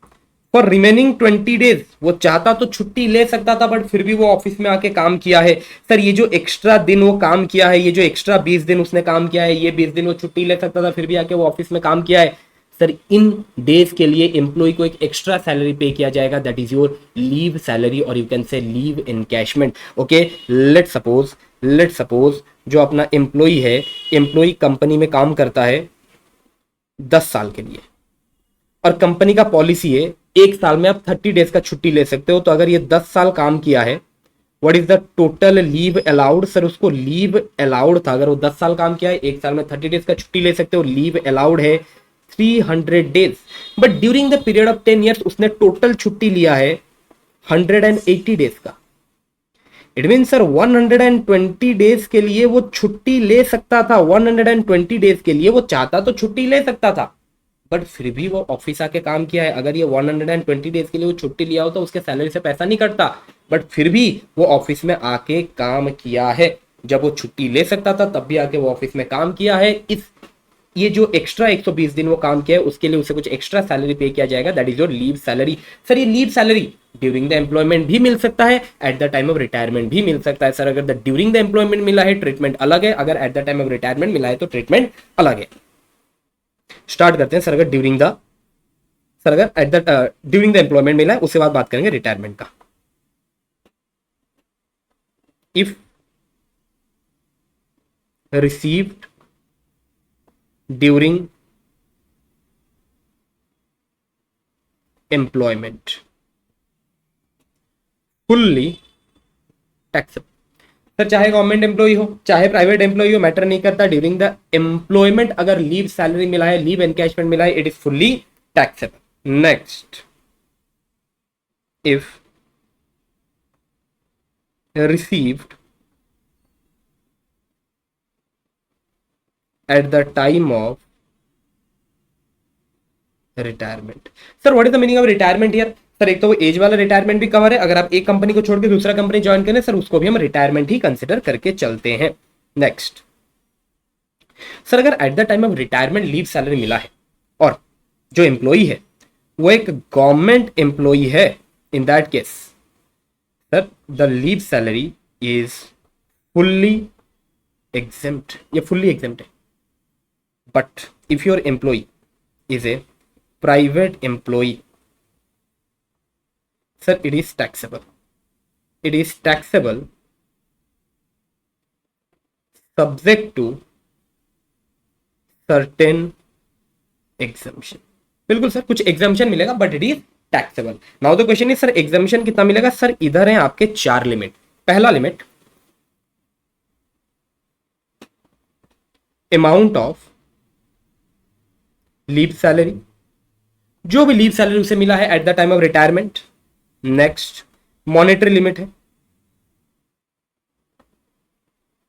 फॉर रिमेनिंग 20 डेज वो चाहता तो छुट्टी ले सकता था, बट फिर भी वो ऑफिस में आके काम किया है। सर ये जो एक्स्ट्रा दिन वो काम किया है, ये जो एक्स्ट्रा 20 दिन उसने काम किया है, ये 20 दिन वो छुट्टी ले सकता था, फिर भी आके वो ऑफिस में काम किया है। सर इन डेज के लिए एम्प्लॉय को एक एक्स्ट्रा सैलरी पे किया जाएगा, that is your leave salary और you can say leave encashment. Okay, let suppose जो अपना एम्प्लॉय है, एम्प्लॉय कंपनी में काम करता है 10 साल के लिए और कंपनी का पॉलिसी है एक साल में आप 30 डेज का छुट्टी ले सकते हो। तो अगर ये 10 साल काम किया है, what is the total leave allowed? Sir उसको लीव अलाउड था, अगर वो 10 साल काम किया है, एक साल में 30 डेज का छुट्टी ले सकते हो, लीव अलाउड है 300 days. But during the period of 10 years उसने टोटल छुट्टी लिया है 180 डेज का। इट मीन सर 120 डेज के लिए वो छुट्टी ले सकता था, 120 डेज के लिए वो चाहता तो छुट्टी ले सकता था, बट फिर भी वो ऑफिस आके काम किया है। अगर ये 120 डेज के लिए वो छुट्टी लिया होता उसके सैलरी से पैसा नहीं कटता, बट फिर भी वो ऑफिस में आके काम किया है। जब वो छुट्टी ले सकता था तब भी आके वो ऑफिस में काम किया है। इस ये जो एक्स्ट्रा 120 दिन वो काम किया है उसके लिए उसे कुछ एक्स्ट्रा सैलरी पे किया जाएगा, that is your leave salary. Sir ये leave salary during the employment भी मिल सकता है, at the time of retirement भी मिल सकता है। सर अगर द ड्यूरिंग द एम्प्लॉयमेंट मिला है ट्रीटमेंट अलग है, अगर eight the time of retirement मिला है तो ट्रीटमेंट अलग है। स्टार्ट करते हैं। सर अगर at the during the employment मिला है उसके बाद बात करेंगे रिटायरमेंट का। If received during employment fully taxable. Sir चाहे गवर्नमेंट एम्प्लॉय हो चाहे प्राइवेट एम्प्लॉय हो मैटर नहीं करता, ड्यूरिंग द एम्प्लॉयमेंट अगर लीव सैलरी मिला है, लीव एनकैशमेंट मिला है, it is fully taxable. Next, if received eight the time of retirement. Sir what is the meaning of retirement here? Sir एक तो वो एज वाला रिटायरमेंट भी कवर है, अगर आप एक कंपनी को छोड़ के दूसरा कंपनी ज्वाइन करें सर उसको भी हम रिटायरमेंट ही कंसिडर करके चलते हैं। नेक्स्ट सर, अगर eight the time of retirement leave salary मिला है और जो एम्प्लॉई है वो एक गवर्नमेंट एम्प्लॉई है, in that case sir the leave salary is fully exempt, ये फुल्ली एग्जेम्प्ट है। But if your employee is a private employee sir it is taxable, it is taxable subject to certain exemption। बिल्कुल sir कुछ exemption मिलेगा but it is taxable. Now the question is sir exemption कितना मिलेगा? Sir इधर है आपके 4 limit. पहला limit amount of leave salary, जो भी लीव सैलरी उसे मिला है at the time of retirement. Next monetary limit है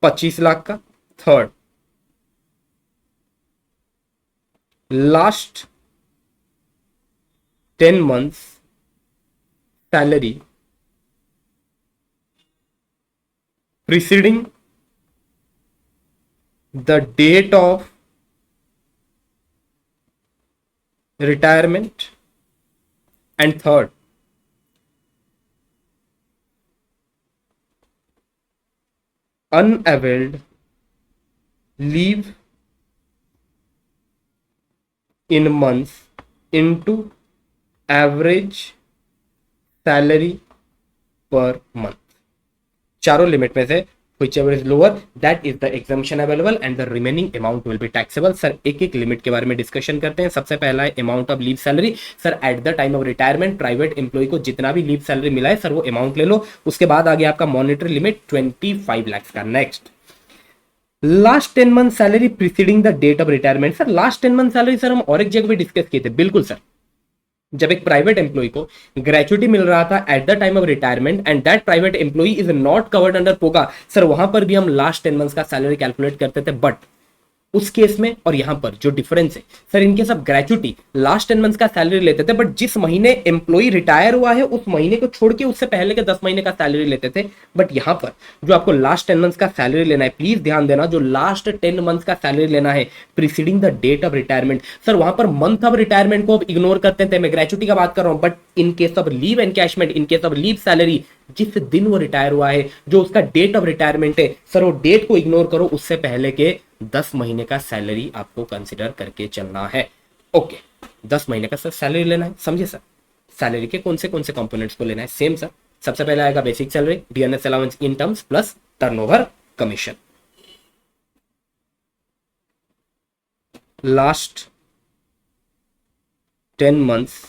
25 लाख का। Third last 10 months salary preceding the date of retirement, and third unavailed leave in months into average salary per month। चारों limit में से whichever is lower that is the exemption available and the remaining amount will be taxable। Sir एक एक limit के बारे में discussion करते हैं। सबसे पहला है amount of leave salary. Sir at the time of retirement private employ को जितना भी लीव सैलरी मिला है सर वो अमाउंट ले लो। उसके बाद आ गया आपका मॉनिटरी लिमिट 25 लाख का। Next last 10 month salary preceding the date of retirement. Sir last 10 month salary sir हम और एक जगह भी डिस्कस किए थे। बिल्कुल सर, जब एक प्राइवेट एम्प्लॉय को ग्रेचुटी मिल रहा था at the time of retirement and that private employ is not covered under POGA, sir वहां पर भी हम लास्ट 10 मंथ्स का सैलरी कैलकुलेट करते थे। बट उस केस में और यहां पर जो डिफरेंस है सर, इनके सब ग्रेचुटी लास्ट 10 मंथ्स का सैलरी लेते थे, बट जिस महीने एम्प्लॉय रिटायर हुआ है उस महीने को छोड़ के उससे पहले के 10 महीने का सैलरी लेते थे। बट यहां पर जो आपको लास्ट 10 मंथ्स का सैलरी लेना है, प्लीज ध्यान देना, जो लास्ट 10 मंथ्स का सैलरी लेना है preceding the date of retirement. Sir वहां पर मंथ ऑफ रिटायरमेंट को इग्नोर करते थे, मैं ग्रेचुटी का बात कर रहा हूं। But in case of leave encashment, in case of leave salary, जिस दिन वो रिटायर हुआ है, जो उसका डेट ऑफ रिटायरमेंट है, सर वो डेट को इग्नोर करो, उससे पहले के 10 महीने का सैलरी आपको कंसिडर करके चलना है। ओके 10 महीने का सर सैलरी लेना है, समझे सर। सैलरी के कौन से कंपोनेंट्स को लेना है? सेम सर, सबसे पहले आएगा basic salary, dearness allowance in terms plus turnover commission. Last 10 months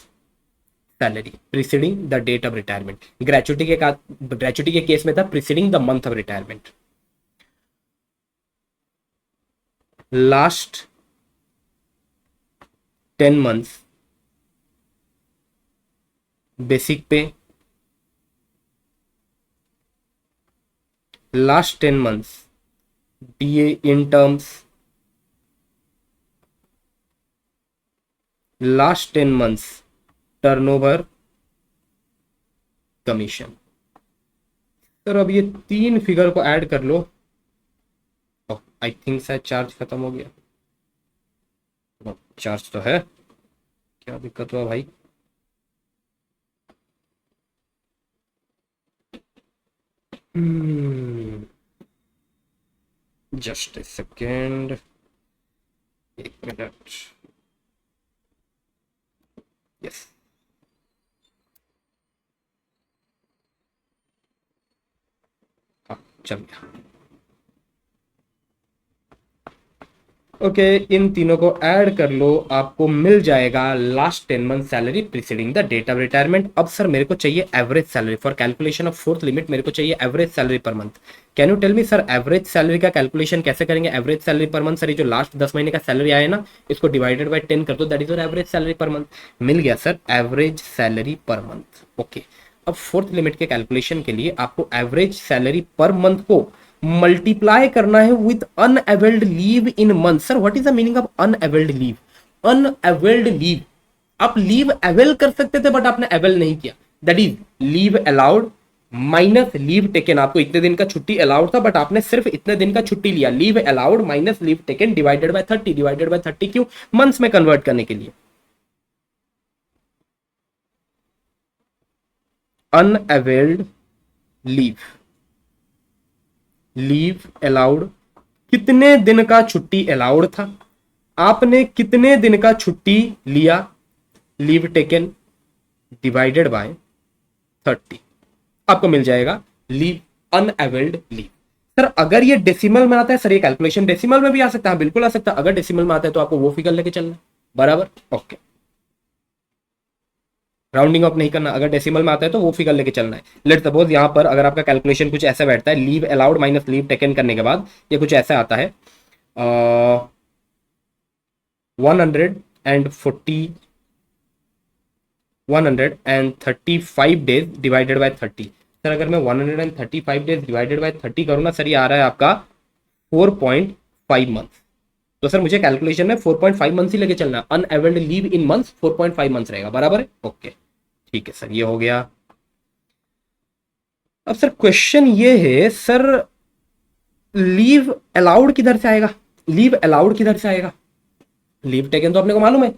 salary preceding the date of retirement. Gratuity के केस में था preceding the month of retirement. Last 10 months basic pay, last 10 months DA in terms, last 10 months turnover commission. Sir अब ये 3 figure को add कर लो। I think शायद charge खत्म हो गया। चार्ज तो है, क्या दिक्कत हुआ भाई? Just a second, 1 minute. Yes हाँ चल गया। ओके इन तीनों को ऐड कर लो, आपको मिल जाएगा last 10 month salary preceding the date of retirement. अब सर मेरे को चाहिए average salary for calculation of fourth limit, मेरे को चाहिए average salary per month. Can you tell me sir average salary का कैलकुलेशन कैसे करेंगे? Average salary per month sir, ये जो लास्ट 10 महीने का सैलरी आया ना, इसको डिवाइडेड बाय 10 कर दो, that is your average salary per month. मिल गया sir average salary per month. Okay अब फोर्थ लिमिट के कैलकुलेशन के लिए आपको एवरेज सैलरी पर मंथ को मल्टीप्लाई करना है with unavailed leave in month. Sir what is the meaning of unavailed leave? Unavailed leave आप लीव अवेल कर सकते थे बट आपने अवेल नहीं किया, that is leave allowed minus leave taken. आपको इतने दिन का छुट्टी अलाउड था बट आपने सिर्फ इतने दिन का छुट्टी लिया, leave allowed minus leave taken divided by 30, divided by 30 क्यों, मंथ्स में कन्वर्ट करने के लिए। अनअवेल्ड लीव, लीव अलाउड, कितने दिन का छुट्टी अलाउड था, आपने कितने दिन का छुट्टी लिया, लीव टेकन डिवाइडेड बाय 30, आपको मिल जाएगा लीव, अनअवेल्ड लीव। सर अगर ये डेसिमल में आता है, सर ये कैलकुलेशन डेसिमल में भी आ सकता है, बिल्कुल आ सकता है। अगर डेसिमल में आता है तो आपको वो फिगर लेके चलना है, बराबर, ओके। राउंडिंग ऑफ नहीं करना, अगर डेसिमल में आता है तो वो फिगर लेके चलना है। लेट सपोज यहाँ पर अगर आपका कैलकुलेशन कुछ ऐसा बैठता है, leave allowed minus leave taken करने के बाद ये कुछ ऐसा आता है 135 डेज डिवाइडेड बाय 30। सर अगर मैं 135 डेज डिवाइडेड बाय 30 करूँ ना सर, ये आ रहा है आपका 4.5 मंथ। तो सर मुझे कैलकुलेशन में 4.5 मंथ्स ही लेके चलना है, unavailed leave in months 4.5 months रहेगा, बराबर है, ओके ठीक है सर, ये हो गया। अब सर क्वेश्चन ये है सर, लीव अलाउड किधर से आएगा, लीव अलाउड किधर से आएगा, लीव टेकन तो अपने को मालूम है।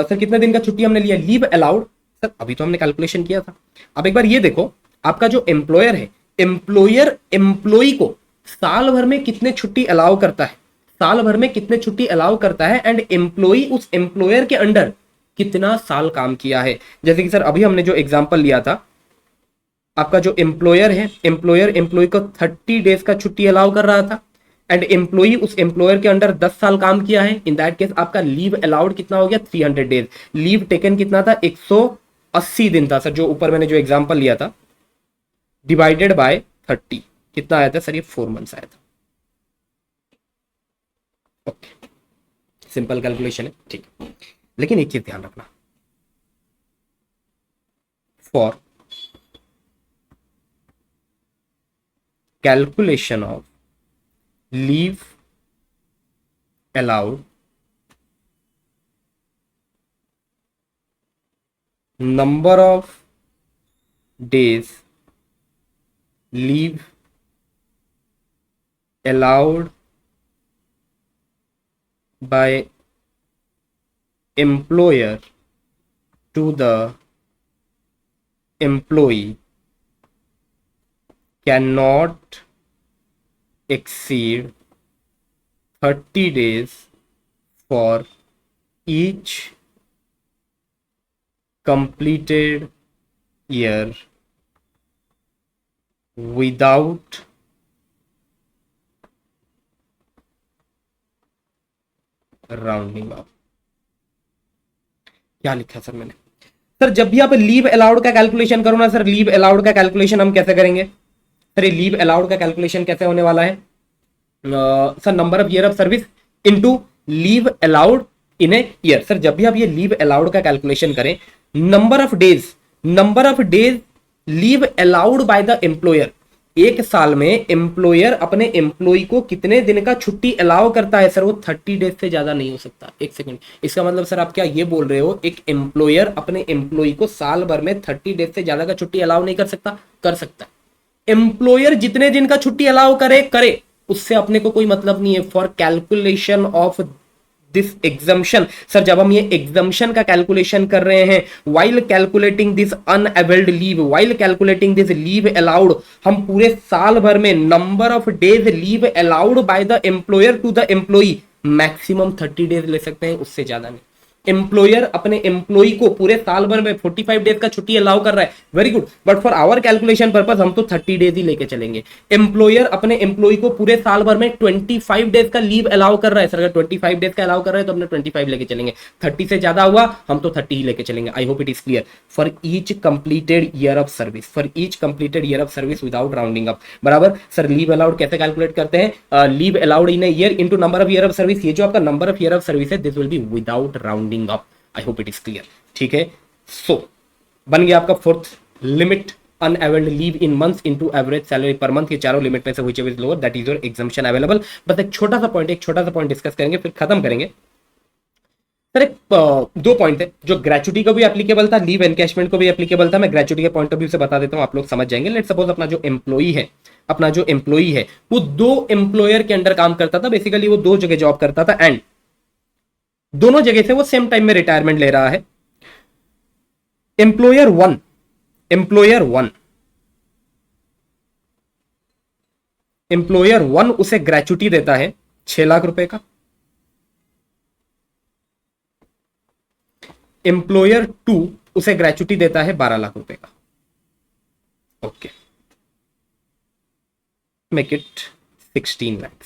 सर कितने दिन का छुट्टी हमने लिया, लीव अलाउड, सर अभी तो हमने कैलकुलेशन किया था। अब एक बार ये देखो, आपका जो एम्प्लॉयर है, एम्प्लॉयर एम्प्लॉय को साल भर में कितने छुट्टी अलाउ करता है, साल भर में कितने छुट्टी अलाउ करता है, एंड एम्प्लॉय उस एम्प्लॉयर के अंडर कितना साल काम किया है। जैसे कि सर अभी हमने जो एग्जांपल लिया था, आपका जो एम्प्लॉयर है, एम्प्लॉयर एम्प्लॉय को 30 डेज का छुट्टी अलाउ कर रहा था, एंड एम्प्लॉई उस एम्प्लॉयर के अंडर 10 साल काम किया है। इन दैट केस आपका लीव अलाउड कितना हो गया, 300 डेज। लीव टेकन कितना था, 180 दिन था सर, जो ऊपर मैंने जो एग्जांपल लिया था, डिवाइडेड बाय 30 कितना आया था सर, ये 4 मंथ्स आया था, ओके सिंपल कैलकुलेशन है, ठीक। लेकिन एक चीज ध्यान रखना, for calculation of leave allowed, number of days leave allowed by employer to the employee cannot exceed 30 days for each completed year without rounding up। क्या लिखा है सर मैंने, सर जब भी आप लीव अलाउड का कैलकुलेशन करो ना सर, लीव अलाउड का कैलकुलेशन हम कैसे करेंगे सर, ये लीव अलाउड का कैलकुलेशन कैसे होने वाला है sir, number of year of service into leave allowed in a year. Sir जब भी आप ये लीव अलाउड का कैलकुलेशन करें, number of days leave allowed by the employer, एक साल में एम्प्लॉयर अपने एम्प्लॉय को कितने दिन का छुट्टी अलाउ करता है सर, वो 30 डेज से ज्यादा नहीं हो सकता। एक सेकंड, इसका मतलब सर आप क्या ये बोल रहे हो, एक एम्प्लॉयर अपने एम्प्लॉय को साल भर में 30 डेज से ज्यादा का छुट्टी अलाउ नहीं कर सकता, कर सकता है। एम्प्लॉयर जितने दिन का छुट्टी अलाउ करे उससे अपने को कोई मतलब नहीं है। For calculation of this exemption, sir जब हम ये एग्जम्पशन का कैलकुलेशन कर रहे हैं, while calculating this unavailed leave, while calculating this leave allowed, हम पूरे साल भर में number of days leave allowed by the employer to the employee maximum 30 days ले सकते हैं, उससे ज्यादा नहीं। एम्प्लॉयर अपने एम्प्लॉय को पूरे साल भर में 45 डेज का छुट्टी अलाउ कर रहा है, very good, but for our calculation purpose हम तो 30 डेज ही लेके चलेंगे। एम्प्लॉयर अपने एम्प्लॉय को पूरे साल भर में 25 डेज का लीव अलाउ कर रहा है, सर अगर 25 डेज का अलाउ कर रहा है तो हमने 25 लेके चलेंगे, 30 से ज्यादा हुआ हम तो 30 ही लेके चलेंगे। I hope it is clear. For each completed year of service, for each completed year of service without rounding up, बराबर। सर लीव अलाउड कैसे कैलकुलेट करते हैं, leave allowed in year into number of year of service, ये जो आपका number of year of service है this will be without rounding up. I hope it is clear, ठीक है। सो बन गया आपका fourth limit, unavailed leave in months into average salary per month. ये चारों लिमिट में से whichever is lower that is your exemption available. बस एक छोटा सा पॉइंट डिस्कस करेंगे फिर खत्म करेंगे। सर एक दो पॉइंट है जो ग्रेचुटी को भी एप्लीकेबल था, लीव एनकैशमेंट को भी एप्लीकेबल था। मैं ग्रेचुटी के पॉइंट ऑफ व्यू से बता देता हूं, आप लोग समझ जाएंगे। लेट सपोज अपना जो एम्प्लॉई है वो दो एम्प्लॉयर के अंडर काम करता था। बेसिकली वो दो जगह जॉब करता था एंड दोनों जगह से वो सेम टाइम में रिटायरमेंट ले रहा है। एम्प्लॉयर वन एम्प्लॉयर वन उसे ग्रेचुटी देता है 6 लाख रुपए का। एम्प्लॉयर टू उसे ग्रेचुटी देता है 12 लाख रुपए का। Okay, make it 16 lakh.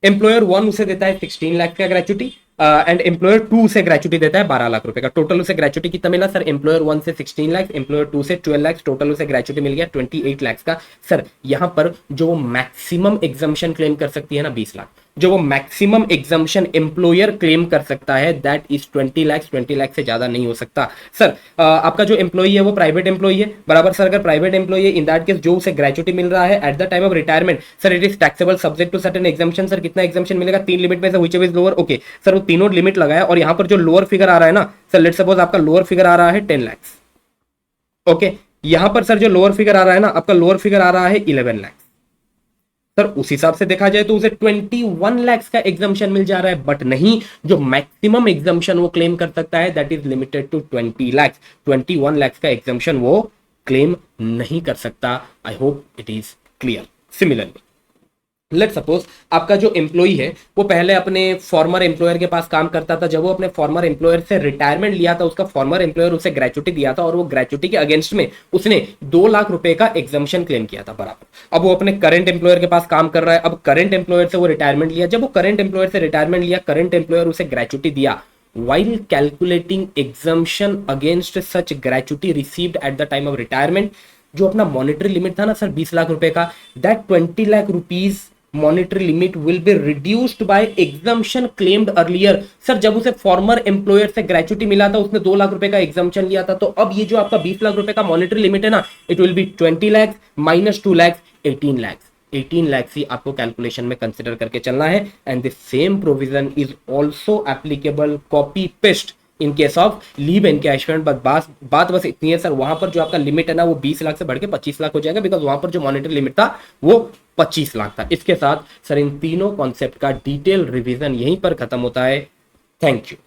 Employer one उसे देता है 16 लाख का ग्रेचुटी एंड एम्प्लॉयर टू उसे ग्रेचुटी देता है 12 लाख रुपए का। टोटल उसे ग्रेचुटी कितना मिला सर? एम्प्लॉयर वन से 16 लाख, एम्प्लॉयर टू से 12 लाख, टोटल उसे ग्रेचुटी मिल गया 28 लाख का। सर यहां पर जो वो मैक्सिमम एग्जम्पशन क्लेम कर सकती है ना 20 लाख, जो वो मैक्सिमम एग्जम्पशन एम्प्लॉयर क्लेम कर सकता है दैट इज 20 लाख। 20 लाख से ज्यादा नहीं हो सकता। सर आपका जो एम्प्लॉई है वो प्राइवेट एम्प्लॉई है, बराबर सर। अगर प्राइवेट एम्प्लॉई है इन दैट केस जो उसे ग्रेचुटी मिल रहा है at the time of retirement, sir it is taxable subject to certain exemption. Sir कितना एग्जम्पशन मिलेगा? 3 लिमिट में से which is lower. Okay sir, वो तीनों लिमिट लगाया और यहां पर जो लोअर फिगर आ रहा है ना सर, लेट सपोज आपका लोअर फिगर आ रहा है 10 लाख। ओके, यहां पर सर जो लोअर फिगर आ रहा है ना, आपका लोअर फिगर आ रहा है 11 लाख। सर उस हिसाब से देखा जाए तो उसे 21 लाख का एग्जम्पशन मिल जा रहा है, बट नहीं, जो मैक्सिमम एग्जम्पशन वो क्लेम कर सकता है that is limited to 20 lakh. 21 lakh का एग्जम्पशन वो क्लेम नहीं कर सकता। I hope it is clear. Similarly let suppose आपका जो एम्प्लॉई है वो पहले अपने फॉर्मर एम्प्लॉयर के पास काम करता था। जब वो अपने फॉर्मर एम्प्लॉयर से रिटायरमेंट लिया था, उसका फॉर्मर एम्प्लॉयर उसे ग्रेचुटी दिया था और वो ग्रेचुटी के अगेंस्ट में उसने 2 लाख रुपए का एग्जम्पशन क्लेम किया था बराबर। अब वो अपने करंट एम्प्लॉयर के पास काम कर रहा है। अब करंट एम्प्लॉयर से वो रिटायरमेंट लिया। जब वो करंट एम्प्लॉयर से रिटायरमेंट लिया, करंट एम्प्लॉयर उसे ग्रेचुटी दिया। while calculating exemption against such gratuity received at the time of retirement, जो अपना मॉनिटरी लिमिट था ना सर 20 लाख रुपए का, that 20 lakh rupees monetary limit will be reduced by exemption claimed earlier. Sir जब उसे फॉर्मर एम्प्लॉयर से ग्रेचुटी मिला था, उसने 2 लाख रुपए का एग्जम्पशन लिया था, तो अब ये जो आपका 20 लाख रुपए का मॉनिटरी लिमिट है ना, it will be 20 lakh minus 2 lakh 18 lakh. 18 lakh ही आपको कैलकुलेशन में कंसिडर करके चलना है। And the same provision is also applicable copy paste in case of leave encashment. बात बस इतनी है सर, वहां पर जो आपका लिमिट है ना वो 20 लाख से बढ़ के 25 लाख हो जाएगा, बिकॉज वहां पर जो मॉनिटरी लिमिट था वो 25 लाख था। इसके साथ सर इन तीनों कॉन्सेप्ट का डिटेल रिवीजन यहीं पर खत्म होता है। Thank you.